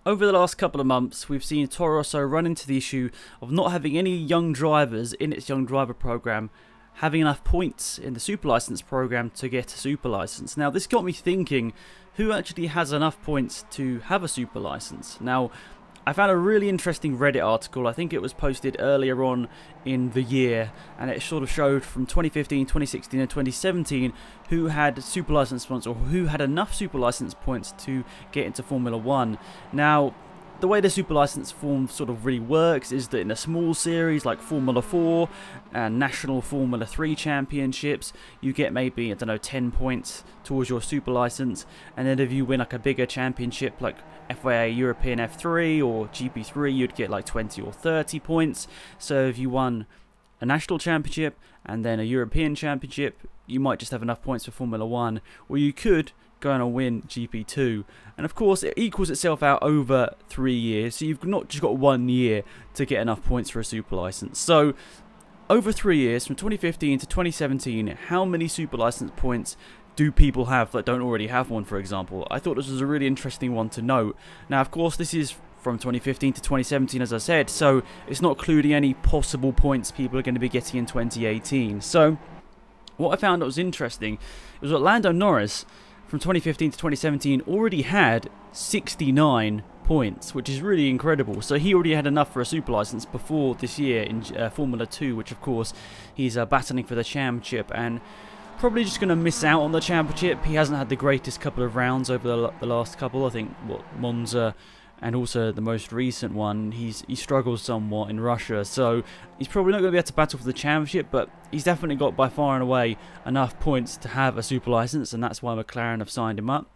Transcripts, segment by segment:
Over the last couple of months, we've seen Toro Rosso run into the issue of not having any young drivers in its young driver program having enough points in the super license program to get a super license. Now, this got me thinking, who actually has enough points to have a super license? Now, I found a really interesting Reddit article. I think it was posted earlier on in the year, and it sort of showed from 2015, 2016 and 2017 who had super license points, or who had enough super license points to get into Formula 1. Now, the way the super license form sort of really works is that in a small series like Formula 4 and National Formula 3 Championships, you get maybe, I don't know, 10 points towards your super license, and then if you win like a bigger championship like FIA European F3 or GP3, you'd get like 20 or 30 points. So if you won a national championship and then a European championship, you might just have enough points for Formula 1, or you could go on and win GP2. And of course it equals itself out over 3 years, so you've not just got 1 year to get enough points for a super license. So over 3 years, from 2015 to 2017, how many super license points do people have that don't already have one, for example? I thought this was a really interesting one to note. Now, of course, this is from 2015 to 2017, as I said, so it's not including any possible points people are going to be getting in 2018. So what I found that was interesting was that Lando Norris, from 2015 to 2017, already had 69 points, which is really incredible. So he already had enough for a super license before this year in Formula 2, which of course he's battling for the championship, and probably just going to miss out on the championship. He hasn't had the greatest couple of rounds over the last couple. I think Monza and also the most recent one, he struggles somewhat in Russia, so he's probably not going to be able to battle for the championship, but he's definitely got by far and away enough points to have a super license, and that's why McLaren have signed him up.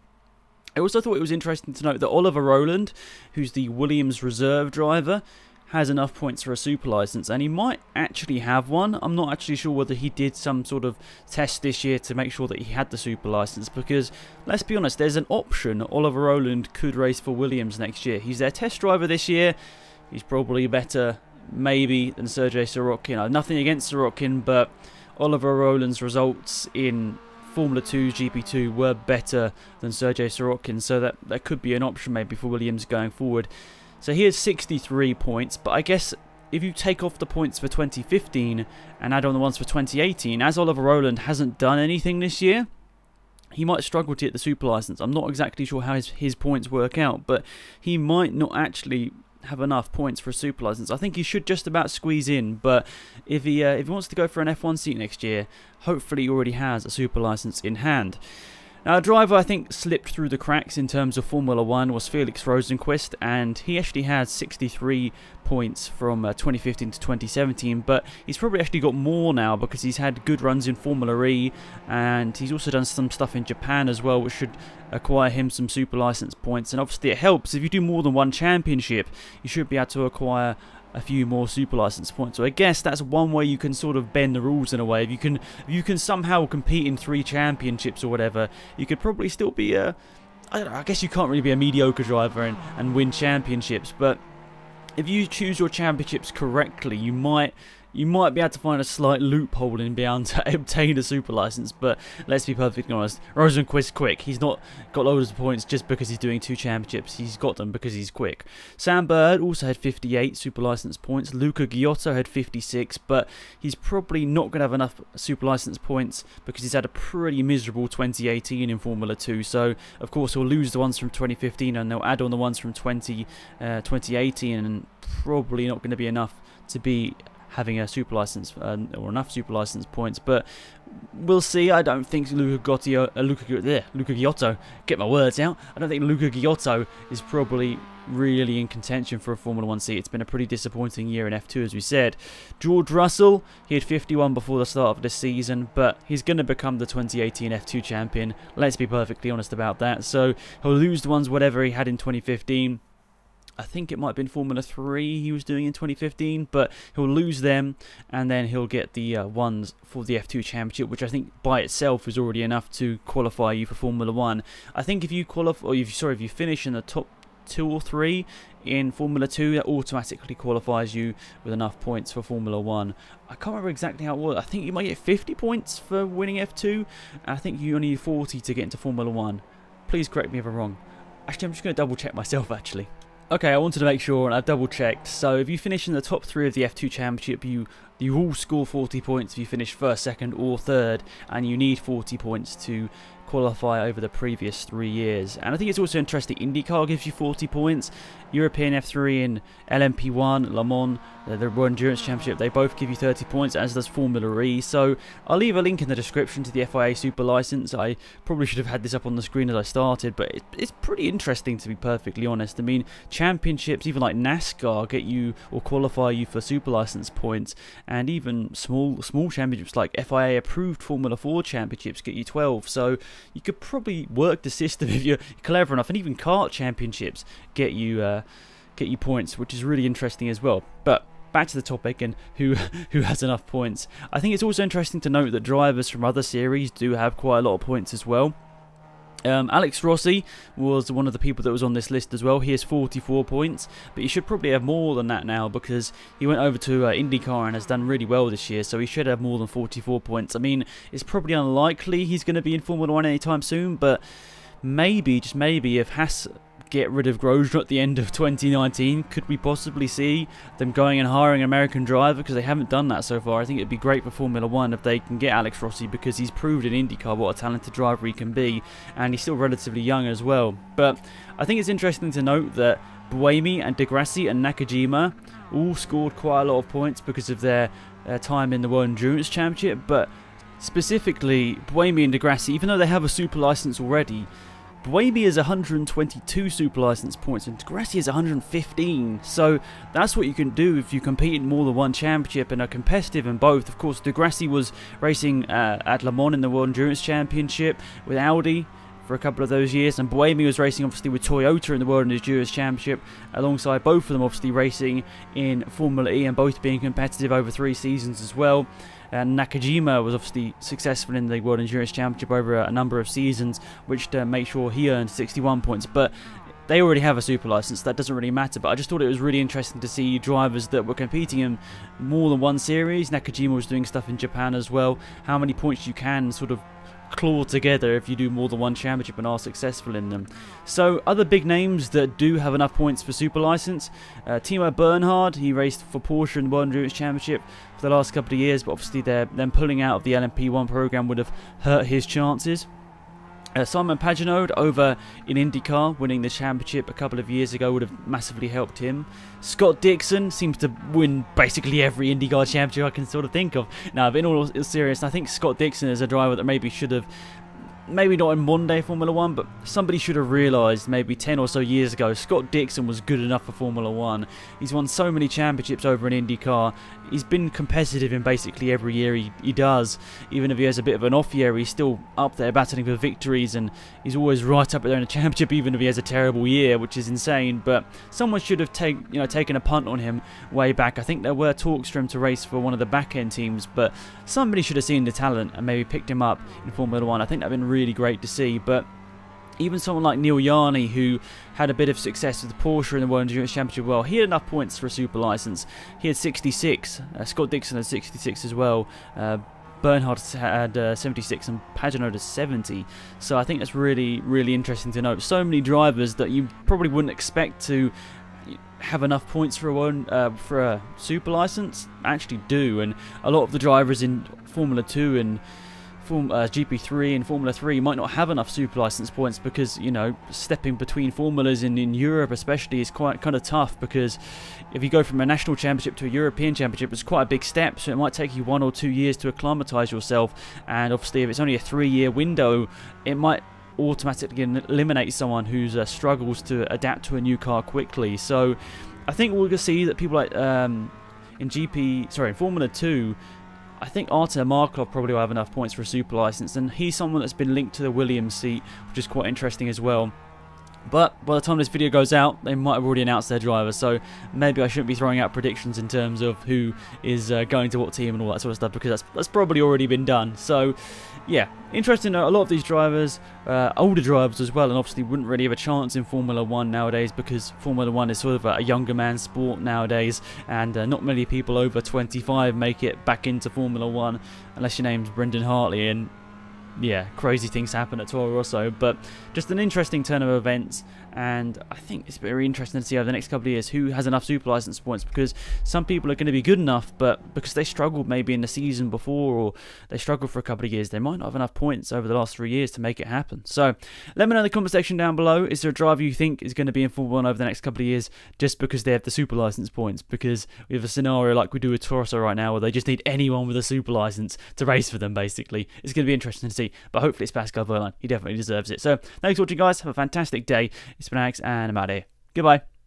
I also thought it was interesting to note that Oliver Rowland, who's the Williams reserve driver, has enough points for a super license, and he might actually have one. I'm not actually sure whether he did some sort of test this year to make sure that he had the super license, because let's be honest, there's an option Oliver Rowland could race for Williams next year. He's their test driver this year. He's probably better maybe than Sergei Sorokin. Nothing against Sorokin, but Oliver Rowland's results in Formula 2 GP2 were better than Sergei Sorokin, so that could be an option maybe for Williams going forward. So he has 63 points, but I guess if you take off the points for 2015 and add on the ones for 2018, as Oliver Rowland hasn't done anything this year, he might struggle to get the super license. I'm not exactly sure how his points work out, but he might not actually have enough points for a super license. I think he should just about squeeze in, but if he wants to go for an F1 seat next year, hopefully he already has a super license in hand. Now, a driver I think slipped through the cracks in terms of Formula 1 was Felix Rosenquist, and he actually had 63 points from 2015 to 2017, but he's probably actually got more now because he's had good runs in Formula E, and he's also done some stuff in Japan as well, which should acquire him some super license points. And obviously it helps if you do more than one championship, you should be able to acquire a few more super license points. So I guess that's one way you can sort of bend the rules in a way. If you can somehow compete in 3 championships or whatever, you could probably still be I don't know, I guess you can't really be a mediocre driver and win championships, but if you choose your championships correctly, you might be able to find a slight loophole in being able to obtain a super license. But let's be perfectly honest, Rosenquist quick. He's not got loads of points just because he's doing 2 championships. He's got them because he's quick. Sam Bird also had 58 super license points. Luca Giotto had 56, but he's probably not going to have enough super license points because he's had a pretty miserable 2018 in Formula 2. So of course he'll lose the ones from 2015 and they'll add on the ones from 2018, and probably not going to be enough to be having a super license or enough super license points, but we'll see. I don't think Luca Giotto, get my words out. I don't think Luca Giotto is probably really in contention for a Formula 1 seat. It's been a pretty disappointing year in F2, as we said. George Russell, he had 51 before the start of this season, but he's going to become the 2018 F2 champion. Let's be perfectly honest about that. So he'll lose the ones whatever he had in 2015. I think it might have been Formula 3 he was doing in 2015, but he'll lose them, and then he'll get the ones for the F2 Championship, which I think by itself is already enough to qualify you for Formula 1. I think if you qualify, or if you finish in the top 2 or 3 in Formula 2, that automatically qualifies you with enough points for Formula 1. I can't remember exactly how it was. I think you might get 50 points for winning F2, and I think you only need 40 to get into Formula 1. Please correct me if I'm wrong. Actually, I'm just going to double check myself, actually. Okay, I wanted to make sure, and I've double checked. So if you finish in the top 3 of the F2 Championship, you all score 40 points if you finish first, second or third, and you need 40 points to qualify over the previous 3 years. And I think it's also interesting, IndyCar gives you 40 points, European F3 and LMP1, Le Mans, the World Endurance Championship, they both give you 30 points, as does Formula E. So I'll leave a link in the description to the FIA Super License. I probably should have had this up on the screen as I started, but it's pretty interesting, to be perfectly honest. I mean, championships, even like NASCAR, get you or qualify you for Super License points, and even small championships like FIA approved Formula 4 championships get you 12. So you could probably work the system if you're clever enough, and even kart championships get you points, which is really interesting as well. But back to the topic and who has enough points. I think it's also interesting to note that drivers from other series do have quite a lot of points as well. Alex Rossi was one of the people that was on this list as well. He has 44 points, but he should probably have more than that now because he went over to IndyCar and has done really well this year, so he should have more than 44 points. I mean, it's probably unlikely he's going to be in Formula 1 anytime soon, but maybe, just maybe, if Haas get rid of Grosjean at the end of 2019, could we possibly see them going and hiring an American driver, because they haven't done that so far. I think it'd be great for Formula 1 if they can get Alex Rossi, because he's proved in IndyCar what a talented driver he can be, and he's still relatively young as well. But I think it's interesting to note that Buemi and Degrassi and Nakajima all scored quite a lot of points because of their time in the World Endurance Championship, but specifically Buemi and Degrassi, even though they have a super license already, Buemi is 122 super license points and Degrassi is 115, so that's what you can do if you compete in more than one championship and are competitive in both. Of course, Degrassi was racing at Le Mans in the World Endurance Championship with Audi for a couple of those years, and Buemi was racing obviously with Toyota in the World Endurance Championship, alongside both of them obviously racing in Formula E and both being competitive over 3 seasons as well. And Nakajima was obviously successful in the World Endurance Championship over a number of seasons, which made sure he earned 61 points. But they already have a super license, that doesn't really matter. But I just thought it was really interesting to see drivers that were competing in more than one series. Nakajima was doing stuff in Japan as well. How many points you can sort of claw together if you do more than one championship and are successful in them. So other big names that do have enough points for super license, Timo Bernhard, he raced for Porsche in the World Endurance Championship for the last couple of years, but obviously them pulling out of the LMP1 program would have hurt his chances. Simon Pagenaud over in IndyCar, winning the championship a couple of years ago, would have massively helped him. Scott Dixon seems to win basically every IndyCar championship I can sort of think of. Now, but in all seriousness, I think Scott Dixon is a driver that maybe should have, maybe not in modern day Formula 1, but somebody should have realised maybe 10 or so years ago Scott Dixon was good enough for Formula 1. He's won so many championships over in IndyCar. He's been competitive in basically every year he does. Even if he has a bit of an off year, he's still up there battling for victories, and he's always right up there in the championship even if he has a terrible year, which is insane. But someone should have taken a punt on him way back. I think there were talks for him to race for one of the back end teams, but somebody should have seen the talent and maybe picked him up in Formula 1. I think that would have been really great to see. But even someone like Neil Yarney, who had a bit of success with the Porsche in the World Endurance Championship, well, he had enough points for a super license. He had 66. Scott Dixon had 66 as well. Bernhard had 76 and Pagenaud had 70. So I think that's really, really interesting to note. So many drivers that you probably wouldn't expect to have enough points for a super license actually do, and a lot of the drivers in Formula 2 and GP3 and Formula 3 might not have enough super license points because, you know, stepping between formulas in Europe especially is kind of tough, because if you go from a national championship to a European championship, it's quite a big step, so it might take you 1 or 2 years to acclimatise yourself, and obviously if it's only a 3-year window, it might automatically eliminate someone who struggles to adapt to a new car quickly. So I think we're going to see that people like in Formula 2, I think Artur Markov probably will have enough points for a super license, and he's someone that's been linked to the Williams seat, which is quite interesting as well. But by the time this video goes out, they might have already announced their driver, so maybe I shouldn't be throwing out predictions in terms of who is going to what team and all that sort of stuff, because that's probably already been done. So yeah, interesting. A lot of these drivers, older drivers as well, and obviously wouldn't really have a chance in Formula 1 nowadays, because Formula 1 is sort of a younger man's sport nowadays, and not many people over 25 make it back into Formula 1 unless your name's Brendan Hartley, and yeah, crazy things happen at Toro Rosso. But just an interesting turn of events, And I think it's very interesting to see over the next couple of years who has enough super license points, because some people are going to be good enough, but because they struggled maybe in the season before, or they struggled for a couple of years, they might not have enough points over the last 3 years to make it happen. So let me know in the comment section down below, is there a driver you think is going to be in Formula 1 over the next couple of years just because they have the super license points? Because we have a scenario like we do with Toro Rosso right now, where they just need anyone with a super license to race for them, basically. It's going to be interesting to see, but hopefully it's Pascal Wehrlein. He definitely deserves it. So thanks for watching, guys. Have a fantastic day. It's been Alex, and I'm out of here. Goodbye.